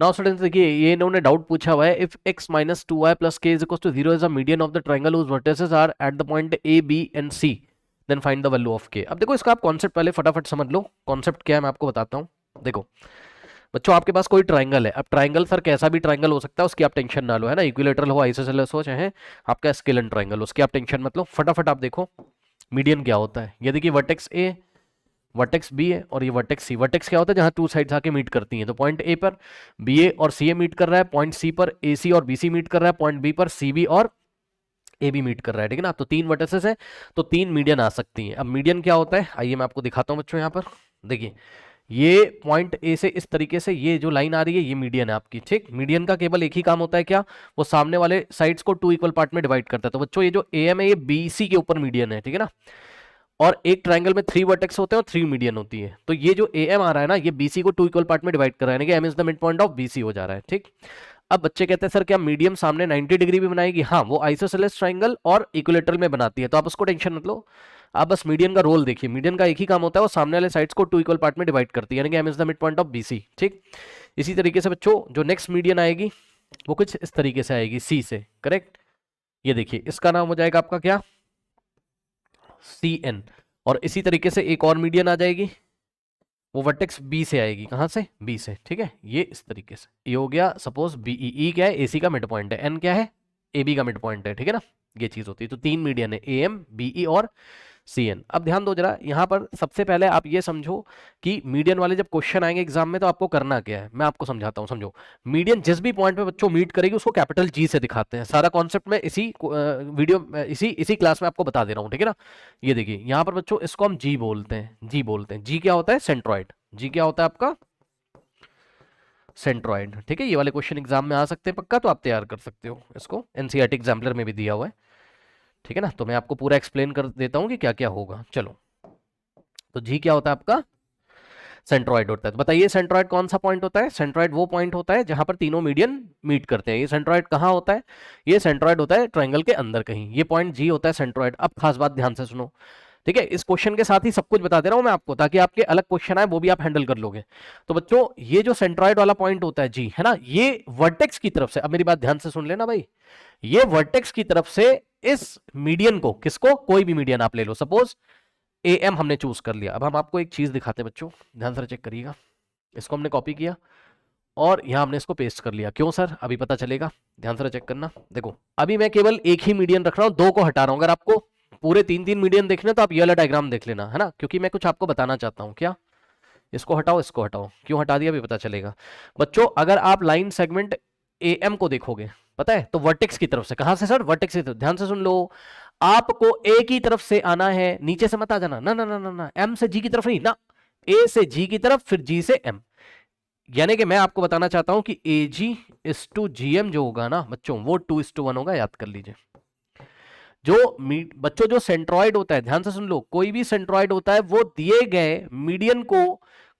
Now students देखिए, ये इन्होंने डाउट पूछा हुआ है, if x minus 2y plus k is equal to 0 is a median of the triangle whose vertices are at the point a b and c, then find the value of k। अब देखो इसका आप concept पहले फटाफट समझ लो, concept क्या है मैं आपको बताता हूँ। देखो बच्चों, आपके पास कोई ट्रायंगल है, अब ट्रायंगल सर कैसा भी ट्रायंगल हो सकता है, उसकी आप टेंशन ना लो, है ना, इक्विलेटरल हो, आइसोसेलेस हो, चाहे आपका स्केलन ट्रायंगल हो, उसकी आप टेंशन मत लो। फटाफट आप देखो मीडियन क्या होता है। ये देखिए वर्टेक्स ए, वर्टेक्स बी है और ये वर्टेक्स सी। वर्टेक्स क्या होता है, जहां टू साइड्स आके मीट करती हैं। तो पॉइंट ए पर बी ए और सी ए मीट कर रहा है, पॉइंट सी पर ए सी और बी सी मीट कर रहा है, पॉइंट बी पर सी बी और ए बी मीट कर रहा है, ठीक है ना। तो तीन वर्टिसेस है, तो तीन मीडियन आ सकती हैं। अब मीडियन क्या होता है, आइए मैं आपको दिखाता हूं बच्चों। यहाँ पर देखिए, ये पॉइंट ए से इस तरीके से ये जो लाइन आ रही है, ये मीडियन है आपकी, ठीक। मीडियन का केवल एक ही काम होता है, क्या, वो सामने वाले साइड्स को टू इक्वल पार्ट में डिवाइड करता है। तो बच्चों ये जो ए एम है, ये बी सी के ऊपर मीडियन है, ठीक है ना। और एक ट्रायंगल में 3 वर्टेक्स होते हैं और 3 मीडियन होती है। तो ये जो ए एम आ रहा है ना, ये बीसी को टू इक्वल पार्ट में डिवाइड कर रहा है, यानी कि M is the mid point of BC हो जा रहा है, ठीक। अब बच्चे कहते हैं सर क्या मीडियम सामने 90 डिग्री भी बनाएगी? हाँ, वो आइसोसेलेस ट्रायंगल और इक्विलेटरल में बनाती है, तो आप उसको टेंशन मत लो। आप बस मीडियन का रोल देखिए, मीडियन का एक ही काम होता है, वो सामने वाले साइड्स को टू इक्वल पार्ट में डिवाइड करती है, यानी कि M is the mid point of BC, ठीक। इसी तरीके से बच्चों जो नेक्स्ट मीडियन आएगी वो कुछ इस तरीके से आएगी, सी से, करेक्ट। ये देखिए इसका नाम हो जाएगा आपका क्या, सी एन। और इसी तरीके से एक और मीडियन आ जाएगी, वो वर्टेक्स बी से आएगी, कहां से, बी से, ठीक है। ये इस तरीके से ये हो गया, सपोज बीई, ई क्या है, एसी का मिड पॉइंट है, एन क्या है, ए बी का मिड पॉइंट है, ठीक है ना। ये चीज होती है। तो तीन मीडियन है, ए एम बीई और सी एन। अब ध्यान दो जरा, यहां पर सबसे पहले आप ये समझो कि मीडियन वाले जब क्वेश्चन आएंगे एग्जाम में तो आपको करना क्या है, मैं आपको समझाता हूं, समझो। मीडियन जिस भी पॉइंट पे बच्चों मीट करेगी उसको कैपिटल जी से दिखाते हैं। सारा कॉन्सेप्ट में इसी वीडियो इसी इसी क्लास में आपको बता दे रहा हूं, ठीक है ना। ये देखिए यहां पर बच्चों इसको हम जी बोलते हैं, जी बोलते हैं। जी क्या होता है, सेंट्रॉइड। जी क्या होता है आपका, सेंट्रॉइड, ठीक है। ये वाले क्वेश्चन एग्जाम में आ सकते हैं पक्का, तो आप तैयार कर सकते हो इसको, एनसीईआरटी एग्जाम्पलर में भी दिया हुआ है, ठीक है ना। तो मैं आपको पूरा एक्सप्लेन कर देता हूं कि क्या क्या होगा, चलो। तो जी क्या होता है आपका, सेंट्रॉइड होता है। तो बताइए सेंट्रॉइड कौन सा पॉइंट होता है? सेंट्रॉइड वो पॉइंट होता है जहां पर तीनों मीडियन मीट करते हैं। ये सेंट्रॉइड कहाँ होता है? ये सेंट्रॉइड होता है ट्रायंगल के अंदर कहीं, ये पॉइंट जी होता है सेंट्रॉइड। अब खास बात ध्यान से सुनो, ठीक है। इस क्वेश्चन के साथ ही सब कुछ बता दे रहा हूं मैं आपको, ताकि आपके अलग क्वेश्चन आए वो भी आप हैंडल कर लोगे। तो बच्चों ये जो सेंट्रॉइड वाला पॉइंट होता है जी, है ना, ये वर्टेक्स की तरफ से, अब मेरी बात ध्यान से सुन लेना भाई, ये वर्टेक्स की तरफ से इस मीडियन को, किसको, कोई भी मीडियन आप ले लो, सपोज ए एम हमने चूज कर लिया। अब हम आपको एक चीज दिखाते हैं बच्चों, ध्यान से चेक करिएगा। इसको हमने कॉपी किया और यहां हमने इसको पेस्ट कर लिया, क्यों सर, अभी पता चलेगा, ध्यान से चेक करना। देखो अभी मैं केवल एक ही मीडियन रख रहा हूं, दो को हटा रहा हूं। अगर आपको पूरे तीन तीन मीडियन देखने तो आप ये वाला डायग्राम देख लेना, है ना, क्योंकि मैं कुछ आपको बताना चाहता हूं। क्या, इसको हटाओ, इसको हटाओ, क्यों हटा दिया अभी पता चलेगा। बच्चों अगर आप लाइन सेगमेंट ए एम को देखोगे, पता है, तो वर्टेक्स की तरफ से, कहां से सर, वर्टेक्स की तरफ, ध्यान से सुन लो। आपको ए की तरफ से आना है, नीचे से मत आ जाना, ना ना ना ना ना, एम से जी की तरफ नहीं ना, ए से जी की तरफ, फिर जी से एम। यानी कि मैं आपको बताना चाहता हूं कि ए जी इस टू जी एम जो होगा ना बच्चों, वो 2:1 होगा, याद कर लीजिए। जो बच्चों जो सेंट्रॉइड होता है, ध्यान से सुन लो, कोई भी सेंट्रॉइड होता है वो दिए गए मीडियन को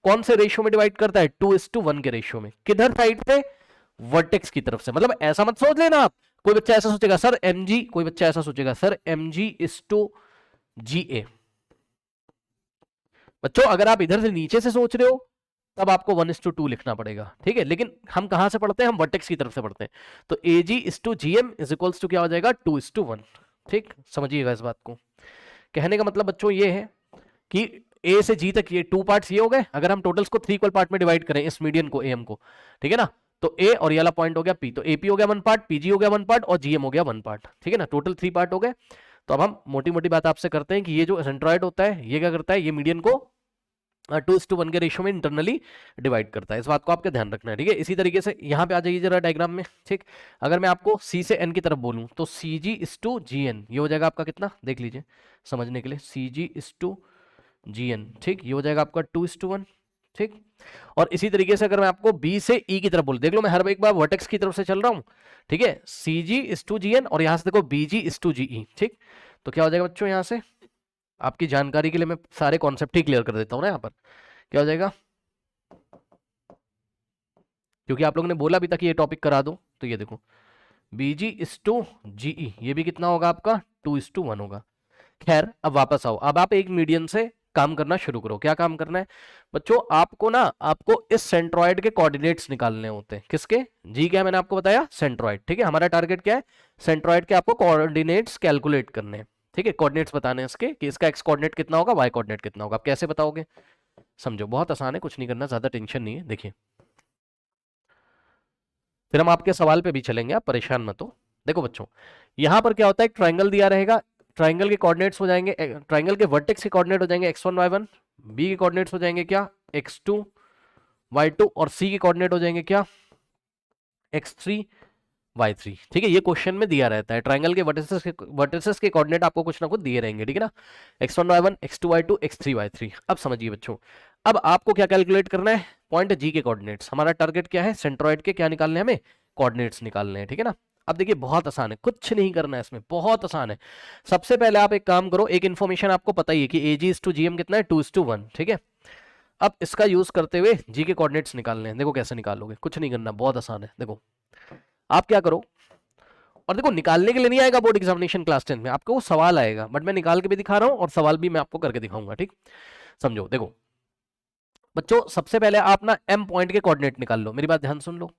कौन से रेशियो में डिवाइड करता है, 2:1 के रेशियो में। किधर साइड पे, वर्टेक्स की तरफ से। मतलब ऐसा मत सोच लेना आप, कोई बच्चा ऐसा सोचेगा सर एम जी, कोई बच्चा ऐसा सोचेगा sir M G is to G A. बच्चों अगर आप इधर से नीचे से सोच रहे हो तब आपको 1:2 लिखना पड़ेगा, ठीक है। लेकिन हम कहां से पढ़ते हैं, हम वर्टेक्स की तरफ से पढ़ते हैं। तो A G is to G M is equals to क्या हो जाएगा, 2:1, ठीक। समझिएगा इस बात को। कहने का मतलब बच्चों ये है कि ए से जी तक ये 2 पार्ट्स ये हो गए। अगर हम टोटल्स को 3 इक्वल पार्ट में डिवाइड करें इस मीडियन को, ए एम को, ठीक है ना, तो ए और ये वाला पॉइंट हो गया पी, तो एपी हो गया 1 पार्ट, पीजी हो गया 1 पार्ट और जीएम हो गया 1 पार्ट, ठीक है ना। टोटल 3 पार्ट हो गए। तो अब हम मोटी मोटी बात आपसे करते हैं कि ये जो सेंट्रॉइड होता है ये क्या करता है, ये मीडियन को 2:1 के रेशियो में इंटरनली डिवाइड करता है। इस बात को आपका ध्यान रखना है, ठीक है। इसी तरीके से यहाँ पे आ जाइए जरा डायग्राम में, ठीक। अगर मैं आपको सी से एन की तरफ बोलूँ तो सी जी इज टू जी एन, ये हो जाएगा आपका कितना, देख लीजिए समझने के लिए, सी जी इज टू जी एन, ठीक। ये हो जाएगा आपका 2:1, ठीक। और इसी तरीके से अगर मैं आपको बी से ई की तरफ बोलूं, देख लो मैं हर एक बार वर्टेक्स की तरफ से चल रहा हूं, ठीक है। सी जी इज टू जी एन और यहां से देखो बी जी इज टू जी ई, ठीक। तो क्या हो जाएगा बच्चों, यहां से आपकी जानकारी के लिए मैं सारे कॉन्सेप्ट ही क्लियर कर देता हूं ना। यहां पर क्या हो जाएगा, क्योंकि आप लोगों ने बोला भी था कि ये टॉपिक करा दो, तो ये देखो बी जी इज टू जी ई, ये भी कितना होगा आपका, 2:1 होगा। खैर अब वापस आओ, अब आप एक मीडियन से काम करना शुरू करो। क्या काम करना है बच्चों, आपको इस सेंट्रॉइड के कोऑर्डिनेट्स निकालने होते हैं। किसके? जी क्या मैंने आपको बताया, सेंट्रॉइड। ठीक है, हमारा टारगेट क्या है, सेंट्रॉइड के आपको कोऑर्डिनेट्स कैलकुलेट करने हैं। ठीक है, कोऑर्डिनेट्स बताने हैं इसके कि इसका एक्स कोऑर्डिनेट कितना होगा, वाई कोऑर्डिनेट कितना होगा। आप कैसे बताओगे, समझो, बहुत आसान है, कुछ नहीं करना, ज्यादा टेंशन नहीं है। देखिए फिर हम आपके सवाल पे भी चलेंगे, आप परेशान मत हो। देखो बच्चों, यहां पर क्या होता है, एक ट्राइंगल दिया रहेगा, ट्राइंगल के कोऑर्डिनेट्स हो जाएंगे, ट्राइंगल के वर्टेक्स के कोऑर्डिनेट हो जाएंगे x1 y1, बी के कोऑर्डिनेट्स हो जाएंगे क्या, x2 y2, और सी के कोऑर्डिनेट हो जाएंगे क्या, x3 y3। ठीक है, ये क्वेश्चन में दिया रहता है, ट्राइंगल के वर्टिसेस के कोऑर्डिनेट आपको कुछ ना कुछ दिए रहेंगे। ठीक है ना, x1 y1, x2 y2, x3 y3। अब समझिए बच्चों, अब आपको क्या कैलकुलेट करना है, पॉइंट जी के कोऑर्डिनेट्स। हमारा टारगेट क्या है, सेंट्रॉइड के क्या निकालने हैं, हमें कोऑर्डिनेट्स निकालने हैं। ठीक है ना, अब देखिए बहुत आसान है, कुछ नहीं करना है इसमें, बहुत आसान है। सबसे पहले आप एक काम करो, एक इन्फॉर्मेशन आपको पता ही है कि AG/GM कितना है, 2:1। ठीक है, अब इसका यूज करते हुए जी के कोऑर्डिनेट्स निकालने हैं। देखो कैसे निकालोगे, कुछ नहीं करना, बहुत आसान है। देखो आप क्या करो, और देखो निकालने के लिए नहीं आएगा बोर्ड एग्जामिनेशन क्लास 10 में, आपको वो सवाल आएगा, बट मैं निकाल के भी दिखा रहा हूं और सवाल भी मैं आपको करके दिखाऊंगा। ठीक, समझो। देखो बच्चों, सबसे पहले आप ना एम पॉइंट के कोऑर्डिनेट निकाल लो, मेरी बात ध्यान सुन लो।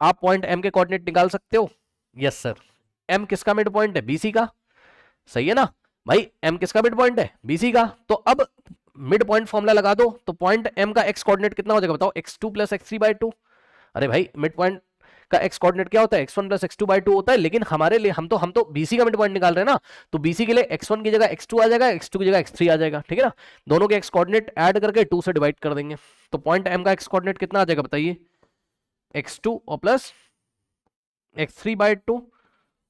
आप पॉइंट एम के कोऑर्डिनेट निकाल सकते हो? Yes sir. एम किसका मिड पॉइंट है, बीसी का, सही है ना भाई, एम किसका मिड पॉइंट है, बीसी का। तो अब मिड पॉइंट फॉर्मूला लगा दो, तो पॉइंट एम का एक्स कोऑर्डिनेट कितना हो जाएगा बताओ, x2 + x3/2। अरे भाई मिड पॉइंट का एक्स कोऑर्डिनेट क्या होता है, x1 + x2/2 होता है, लेकिन हमारे लिए हम तो बीसी का मिड पॉइंट निकाल रहे हैं ना, तो बीसी के लिए x1 की जगह x2 आ जाएगा, x2 की जगह x3 आ जाएगा। ठीक है ना, दोनों के एक्स कोऑर्डिनेट ऐड करके 2 से डिवाइड कर देंगे, तो पॉइंट एम का एक्स कोऑर्डिनेट कितना आ जाएगा बताइए, x2 और प्लस x3/2।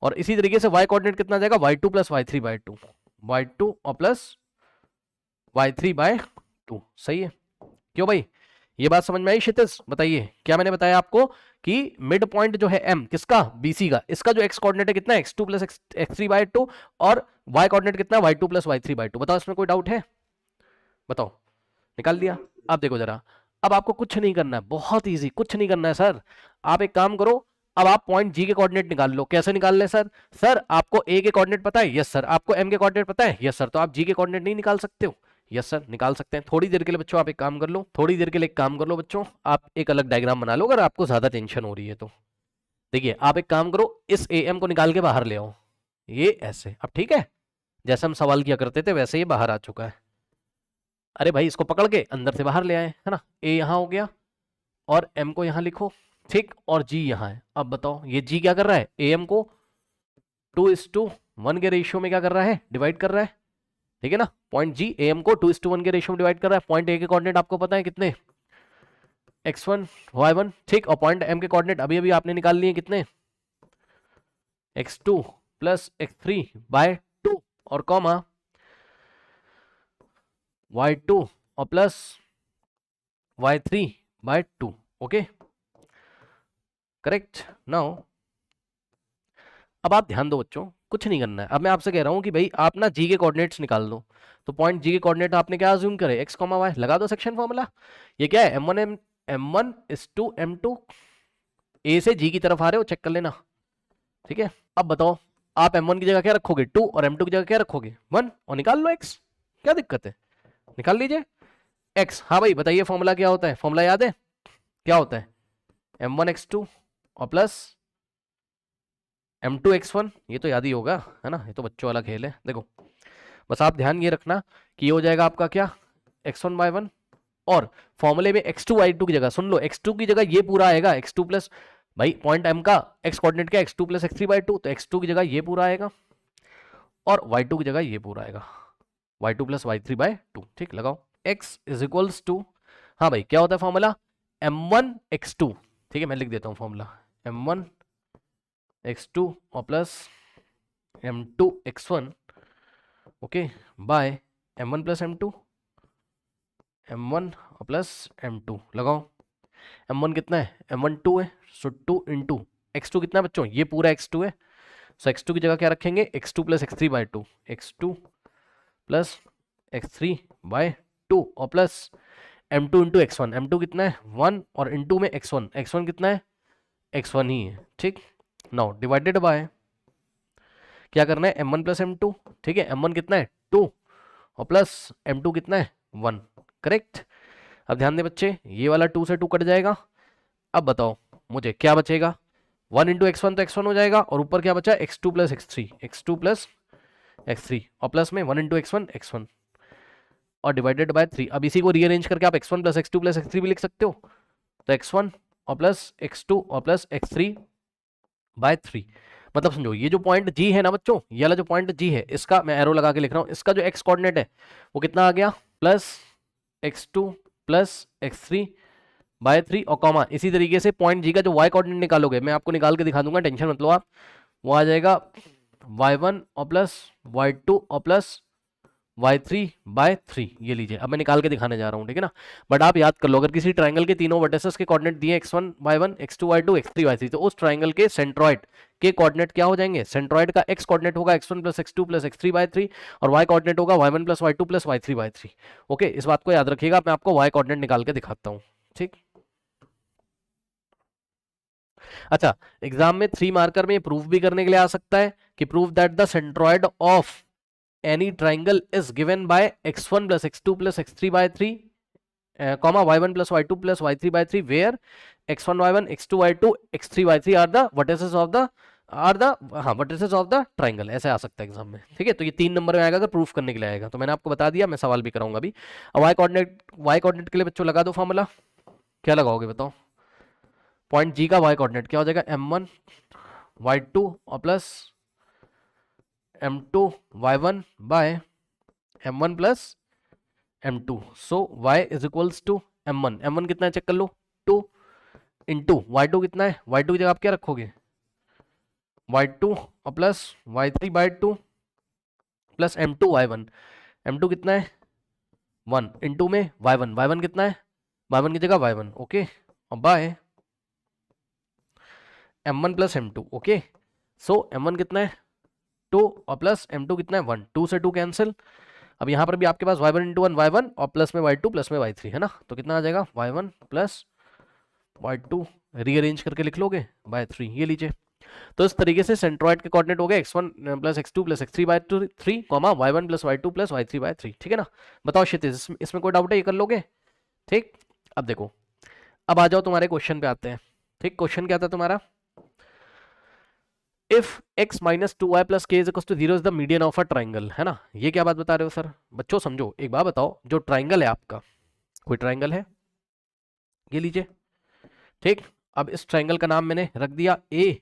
और इसी तरीके से y कोऑर्डिनेट कितना आ जाएगा, y2 + y3/2, y2 और प्लस y3/2। सही है, क्यों भाई, ये बात समझ में आई क्षितिज? बताइए, क्या मैंने बताया आपको कि मिड पॉइंट जो है m किसका, BC का, इसका जो x कोऑर्डिनेट है कितना है, x2 + x3/2, और y कोऑर्डिनेट कितना है, y2 + y3/2। बताओ इसमें कोई डाउट है, बताओ, निकाल दिया। अब देखो जरा, अब आपको कुछ नहीं करना है, बहुत इजी, कुछ नहीं करना है सर। आप एक काम करो, अब आप पॉइंट जी के कोऑर्डिनेट निकाल लो। कैसे निकाल ले सर? सर आपको ए के कोऑर्डिनेट पता है? Yes sir. आपको एम के कोऑर्डिनेट पता है? Yes sir. तो आप जी के कोऑर्डिनेट नहीं निकाल सकते हो? यस सर, निकाल सकते हैं। थोड़ी देर के लिए बच्चों आप एक काम कर लो, थोड़ी देर के लिए एक काम कर लो बच्चों, आप एक अलग डायग्राम बना लो अगर आपको ज्यादा टेंशन हो रही है तो। देखिए आप एक काम करो, इस ए एम को निकाल के बाहर ले आओ, ये ऐसे। अब ठीक है, जैसे हम सवाल किया करते थे वैसे ये बाहर आ चुका है। अरे भाई इसको पकड़ के अंदर से बाहर ले आए, है ना। ए यहाँ हो गया और एम को यहाँ लिखो, ठीक, और जी यहाँ है। अब बताओ ये जी क्या कर रहा है, ए एम को 2:1 के रेशियो में क्या कर रहा है, डिवाइड कर रहा है। ठीक है ना, पॉइंट जी ए एम को 2:1 के रेशियो में डिवाइड कर रहा है। पॉइंट ए के कोऑर्डिनेट आपको पता है कितने, x1 y1, ठीक, और पॉइंट एम के कोऑर्डिनेट अभी अभी आपने निकाल लिए कितने, x2 + x3/2 और कॉमा y2 और plus y3/2। Okay, correct. Now अब आप ध्यान दो बच्चों, कुछ नहीं करना है। अब मैं आपसे कह रहा हूं कि भाई आप ना जी के कोऑर्डिनेट्स निकाल दो, तो पॉइंट जी के कोऑर्डिनेट आपने क्या अज्यूम करे, x, y, लगा दो सेक्शन फॉर्मूला। ये क्या है, m1 a से g की तरफ आ रहे हो, चेक कर लेना। ठीक है, अब बताओ आप m1 की जगह क्या रखोगे, 2, और m2 की जगह क्या रखोगे, 1, और निकाल लो x। क्या दिक्कत है, निकाल लीजिए x। हाँ भाई बताइए फॉर्मूला क्या होता है, फॉर्मूला याद है क्या होता है, m1x2 और प्लस m2x1। ये तो याद ही होगा, है ना, ये तो बच्चों वाला खेल है। देखो बस आप ध्यान ये रखना कि ये हो जाएगा आपका क्या, x1/1, और फॉर्मूले में x2y2 की जगह, सुन लो, x2 की जगह ये पूरा आएगा, x2 प्लस, भाई पॉइंट m का x कोऑर्डिनेट क्या, x2 + x3/2, तो x2 की जगह ये पूरा आएगा और y2 की जगह ये पूरा आएगा, y2 + y3/2। ठीक, लगाओ x = हाँ भाई क्या होता है फॉर्मूला, m1x2। ठीक है, मैं लिख देता हूँ फॉर्मूला, m1x2 और plus m2x1, okay, bye m1 + m2, m1 और प्लस m2। लगाओ, m1 कितना है, m1 2 है, सो 2 × x2 कितना है बच्चों, ये पूरा x2 है, सो x2 की जगह क्या रखेंगे, x2 + x3/2, x2 + x3/2 और प्लस m2 × x1, m2 कितना है 1, और इंटू में x1, x1 कितना है, x1 ही है। ठीक, नाउ डिवाइडेड बाय क्या करना है, m1 + m2। ठीक है, m1 कितना है 2, और प्लस m2 कितना है 1, करेक्ट। अब ध्यान दे बच्चे, ये वाला 2 से 2 कट जाएगा। अब बताओ मुझे क्या बचेगा, 1 इंटू x1 तो x1 हो जाएगा, और ऊपर क्या बचा, x2 plus x3, x2 plus x3, और प्लस में 1 इंटू x1 x1 और डिवाइडेड बाय 3। अब इसी को रीअरेंज करके आप x1 plus x2 plus x3 भी लिख सकते हो, तो x1 और प्लस x2 और प्लस x3 बाय 3। मतलब समझो ये जो पॉइंट G है ना बच्चों, ये वाला जो पॉइंट G है, इसका मैं एरो लगा के लिख रहा हूँ, इसका जो x कोऑर्डिनेट है वो कितना आ गया, plus x2 plus x3 by 3 और कॉमा, इसी तरीके से पॉइंट G का जो y कोऑर्डिनेट निकालोगे, मैं आपको निकाल के दिखा दूंगा, टेंशन मत लो आप, वो आ जाएगा y1 और प्लस y2 और प्लस y3 बाय 3। ये लीजिए, अब मैं निकाल के दिखाने जा रहा हूँ, ठीक है ना। बट आप याद कर लो, अगर किसी ट्राइंगल के तीनों वर्टिसेस के कोऑर्डिनेट दिए x1 y1 x2 y2 x3 y3, तो उस ट्राइंगल के सेंट्रॉइड के कोऑर्डिनेट क्या हो जाएंगे, सेंट्रॉइड का x कोऑर्डिनेट होगा x1 plus x2 plus x3 by 3, और y कोऑर्डिनेट होगा y1 plus y2 plus y3 by 3। Okay, इस बात को याद रखिएगा, मैं आपको y कोऑर्डिनेट निकाल के दिखाता हूँ, ठीक। अच्छा, एग्जाम में 3 मार्कर में प्रूफ भी करने के लिए आ सकता है कि proof that the centroid of any triangle is given by x1 plus x2 plus x3 by 3 comma y1 plus y2 plus y3 by 3 where x1 y1 x2 y2 x3 y3 are the vertices of the vertices of the triangle। ऐसे आ सकता है exam में, ठीक है। तो ये 3 number में आएगा अगर प्रूफ करने के लिए आएगा, तो मैंने आपको बता दिया, मैं सवाल भी कराऊंगा अभी। अब y कोऑर्डिनेट के लिए बच्चों लगा दो फॉर्मूला, क्या लगाओगे बताओ। पॉइंट G का y कोऑर्डिनेट क्या हो जाएगा, m1 y2 और plus m2 y1 by m1 plus m2, so y is equals to m1, m1 कितना है चेक कर लो, 2 इंटू y2 कितना है, y2 की जगह आप क्या रखोगे, y2 और plus y3 bye 2 plus m2 y1, m2 कितना है 1 इंटू में y1, y1 कितना है, y1 की जगह y1, ओके, और bye m1 plus m2, okay. सो m1 कितना है 2 और प्लस m2 कितना है 1, 2 से 2 कैंसिल। अब यहाँ पर भी आपके पास y1 इंटू 1 y1 और प्लस में y2 प्लस में y3 है ना, तो कितना आ जाएगा y1 प्लस y2 रीअरेंज करके लिख लोगे बाय 3, ये लीजिए। तो इस तरीके से सेंट्रॉइड के कोऑर्डिनेट हो गए x1 plus x2 plus x3 by 3 comma y1 plus y2 plus y3 by 3, ठीक है ना। बताओ क्षितिज, इसमें कोई डाउट है, ये कर लोगे, ठीक। अब देखो, अब आ जाओ तुम्हारे क्वेश्चन पे आते हैं, ठीक। क्वेश्चन क्या था तुम्हारा, if x minus 2y plus के is equal to 0 is the median of a triangle, है ना। ये क्या बात बता रहे हो सर, बच्चों समझो, एक बात बताओ, जो ट्राइंगल है आपका, कोई ट्राइंगल है, ये लीजिए, ठीक। अब इस ट्राइंगल का नाम मैंने रख दिया ए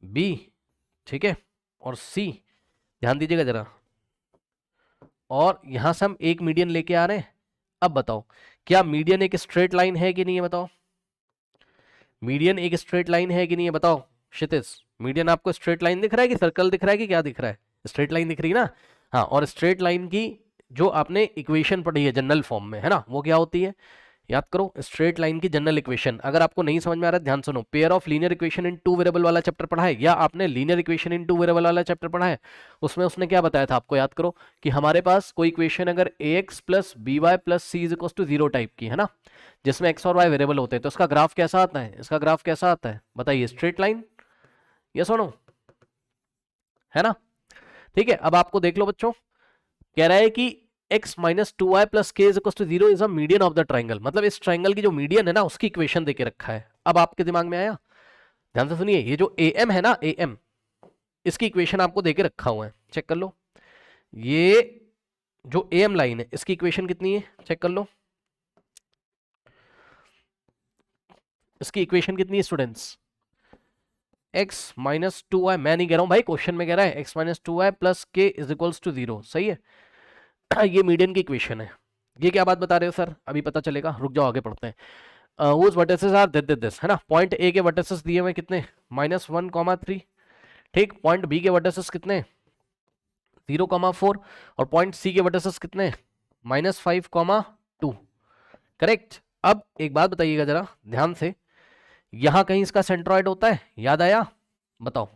बी, ठीक है, और सी, ध्यान दीजिएगा जरा, और यहां से हम एक मीडियन लेके आ रहे हैं। अब बताओ, क्या मीडियन एक स्ट्रेट लाइन है कि नहीं है, बताओ, मीडियन एक स्ट्रेट लाइन है कि नहीं है, बताओ क्षितिज। मीडियन आपको स्ट्रेट लाइन दिख रहा है कि सर्कल दिख रहा है कि क्या दिख रहा है, स्ट्रेट लाइन दिख रही है ना, हाँ। और स्ट्रेट लाइन की जो आपने इक्वेशन पढ़ी है जनरल फॉर्म में, है ना, वो क्या होती है, याद करो, स्ट्रेट लाइन की जनरल इक्वेशन। अगर आपको नहीं समझ में आ रहा है ध्यान सुनो, pair of linear equation in 2 variable वाला चैप्टर पढ़ा है, या आपने लीनियर इक्वेशन इन 2 वेरिएबल वाला चैप्टर पढ़ा है, उसमें उसने क्या बताया था आपको, याद करो, कि हमारे पास कोई इक्वेशन अगर ax plus B Y plus C is equal to 0 type की है ना, जिसमें x और y वेरिएबल होते हैं, तो इसका ग्राफ कैसा आता है, इसका ग्राफ कैसा आता है बताइए, स्ट्रेट लाइन, ये सुनो, है ना, ठीक है। अब आपको देख लो बच्चों, कह रहा है कि x माइनस 2y प्लस के is equal to 0 is a median of the triangle, मतलब इस ट्राइंगल की जो मीडियन है ना, उसकी इक्वेशन देके रखा है। अब आपके दिमाग में आया, ध्यान से सुनिए, ये जो am है ना, am, इसकी इक्वेशन आपको देके रखा हुआ है, चेक कर लो। ये जो am लाइन है, इसकी इक्वेशन कितनी है, चेक कर लो, इसकी इक्वेशन कितनी है स्टूडेंट्स, x माइनस 2y, मैं नहीं कह रहा हूं भाई, क्वेश्चन में कह रहा है x माइनस 2y प्लस के इज इक्वल्स टू 0, सही है। ये मीडियन की इक्वेशन है। ये क्या बात बता रहे हो सर, अभी पता चलेगा, रुक जाओ आगे पढ़ते हैं। whose vertices are this, है ना। पॉइंट ए के वर्टिसेस दिए हुए कितने, -1,3, ठीक। पॉइंट बी के वर्टिसेस कितने, 0,4, और पॉइंट सी के वर्टिसेस कितने, -5,2, करेक्ट। अब एक बात बताइएगा जरा ध्यान से, यहां कहीं इसका सेंट्रॉइड होता है, याद आया, बताओ,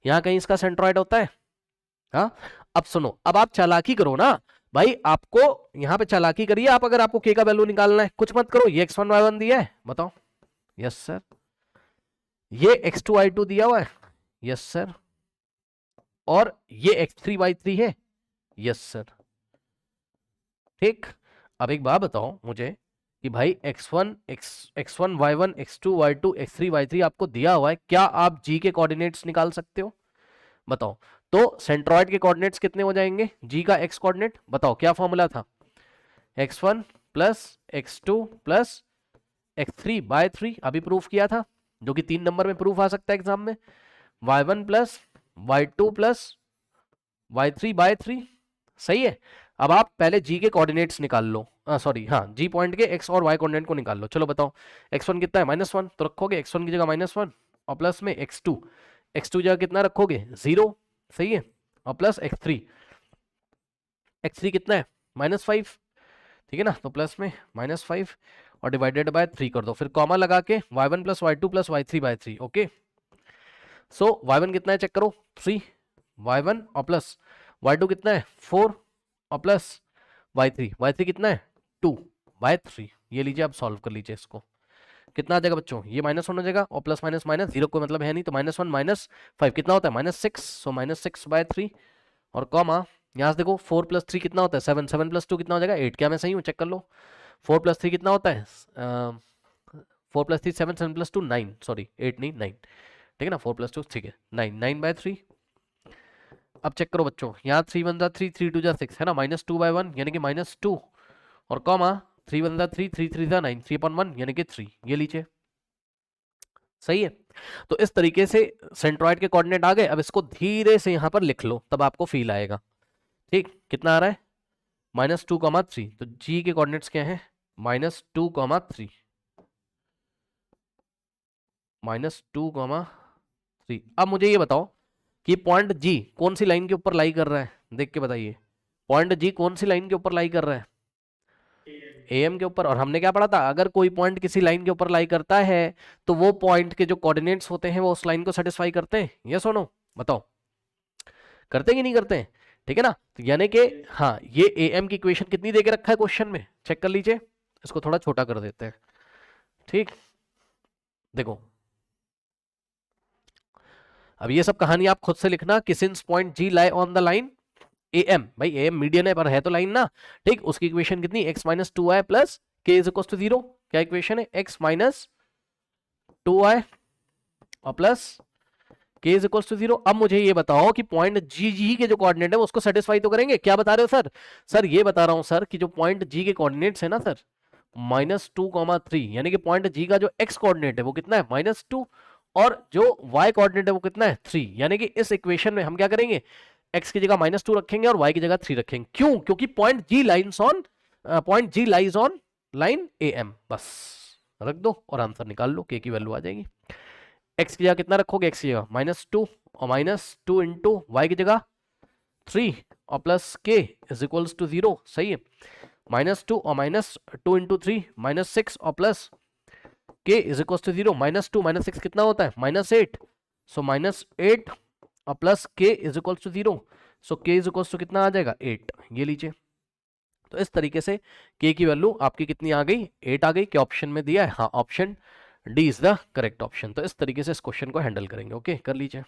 यहां कहीं इसका सेंट्रॉइड होता है, हाँ। अब सुनो, अब आप चालाकी करो ना भाई, आपको यहां पे चालाकी करिए आप, अगर आपको के का वैल्यू निकालना है, कुछ मत करो, ये x1 y1 दिया है, बताओ, यस सर। ये x2 y2 दिया हुआ है, यस सर। और ये x3 y3 है, यस सर, ठीक। अब एक बात बताओ मुझे कि भाई x1 x1 y1 x2 y2 x3 y3 आपको दिया हुआ है, क्या आप g के कोऑर्डिनेट्स निकाल सकते हो? बताओ। तो सेंट्रॉइड के कोऑर्डिनेट्स कितने हो जाएंगे? g का x कोऑर्डिनेट बताओ क्या फॉर्मूला था? x1 plus x2 plus x3 by 3, अभी प्रूफ किया था, जो कि 3 नंबर में प्रूफ आ सकता है एग्जाम में। y1 plus y2 plus y3 by 3, सही है। अब आप पहले g के कोऑर्डिनेट्स निकाल लो, सॉरी हाँ, g पॉइंट के x और y कोऑर्डिनेट को निकाल लो। चलो बताओ x1 कितना है? -1, तो रखोगे x1 की जगह -1 और प्लस में x2 जगह कितना रखोगे? 0, सही है, और प्लस x3 कितना है? -5, ठीक है ना, तो प्लस में -5 और डिवाइडेड बाय 3 कर दो, फिर कॉमा लगा के y1 plus y2 plus y3 by 3। Okay, so y1 कितना है चेक करो, 3 y1 और प्लस y2 कितना है? 4 और प्लस y3 कितना है? 2 बाय 3। ये लीजिए, आप सॉल्व कर लीजिए इसको, कितना आ जाएगा बच्चों? ये -1 हो जाएगा और प्लस माइनस माइनस, जीरो को मतलब है नहीं, तो -1 -5 कितना होता है? -6, सो -6 बाय 3 और कॉमा यहाँ से देखो 4 प्लस 3 कितना होता है? 7, 7 प्लस 2 कितना हो जाएगा? 8। क्या मैं सही हूँ? चेक कर लो। 4 प्लस 3 कितना होता है? 4 प्लस 3 7, 7 प्लस 2 9, सॉरी 8 नहीं 9, ठीक है ना, 4 प्लस 2 ठीक है 9, 9 बाय 3। अब चेक करो बच्चों, यहाँ 3 1 जा 3, 3 2 जा 6 है ना, -2 बाय 1 यानी कि -2 और कॉमा 3 1 जा 3, 3 3 जा 9, 3/1 यानी कि 3। ये लीजिए, सही है। तो इस तरीके से सेंट्रॉइड के कोऑर्डिनेट आ गए। अब इसको धीरे से यहां पर लिख लो, तब आपको फील आएगा। ठीक, कितना आ रहा है? -2, 3। तो जी के कोऑर्डिनेट्स क्या है? -2, 3, -2, 3। अब मुझे ये बताओ कि पॉइंट जी कौन सी लाइन के ऊपर लाई कर रहा है, देख के बताइए। पॉइंट जी कौन सी लाइन के ऊपर लाई कर रहा है? एम के ऊपर। और हमने क्या पढ़ा था? अगर कोई पॉइंट किसी लाइन के ऊपर लाई करता है तो वो पॉइंट के जो कोऑर्डिनेट्स होते हैं वो उस लाइन को सेटिस्फाई करते हैं, यस और नो? बताओ, करते कि नहीं करते हैं? ठीक है ना, तो यानी कि हाँ, ये एम की इक्वेशन कितनी दे के रखा है क्वेश्चन में, चेक कर लीजिए। इसको थोड़ा छोटा कर देते हैं, ठीक। देखो, अब ये सब कहानी आप खुद से लिखना कि since point G lie on the line A M, भाई ए एम मीडियन है पर है तो लाइन ना, ठीक। उसकी इक्वेशन कितनी? x-2y plus k is equal to 0। क्या इक्वेशन है? x-2y और plus k is equal to 0। अब मुझे ये बताओ कि पॉइंट जी जी के जो कोऑर्डिनेट है वो उसको सेटिस्फाई तो करेंगे। क्या बता रहे हो सर? सर ये बता रहा हूं सर कि जो पॉइंट जी के कोऑर्डिनेट्स है ना सर, -2, 3, यानी कि पॉइंट जी का जो x कोऑर्डिनेट है वो कितना है? -2 और जो y कोऑर्डिनेट है वो कितना है? 3। यानी कि इस इक्वेशन में हम क्या करेंगे? x की जगह -2 रखेंगे और y की जगह 3 रखेंगे। क्यों? क्योंकि point G lies on line A M. बस रख दो और आंसर निकाल लो, k की वैल्यू आ जाएगी। x की जगह कितना रखोगे? x की जगह -2 और -2 इंटू वाई की जगह 3 और plus k is equals to 0, सही है। -2 और -2 इंटू 3 -6 और plus k is equals to 0। -2 -6 कितना होता है? -8, सो -8 और plus k is equals to 0, so k is equals to कितना आ जाएगा? 8। ये लीजिए, तो इस तरीके से k की वैल्यू आपकी कितनी आ गई? 8 आ गई। क्या ऑप्शन में दिया है? हाँ, option D is the correct option. तो इस तरीके से इस क्वेश्चन को हैंडल करेंगे। ओके, कर लीजिए।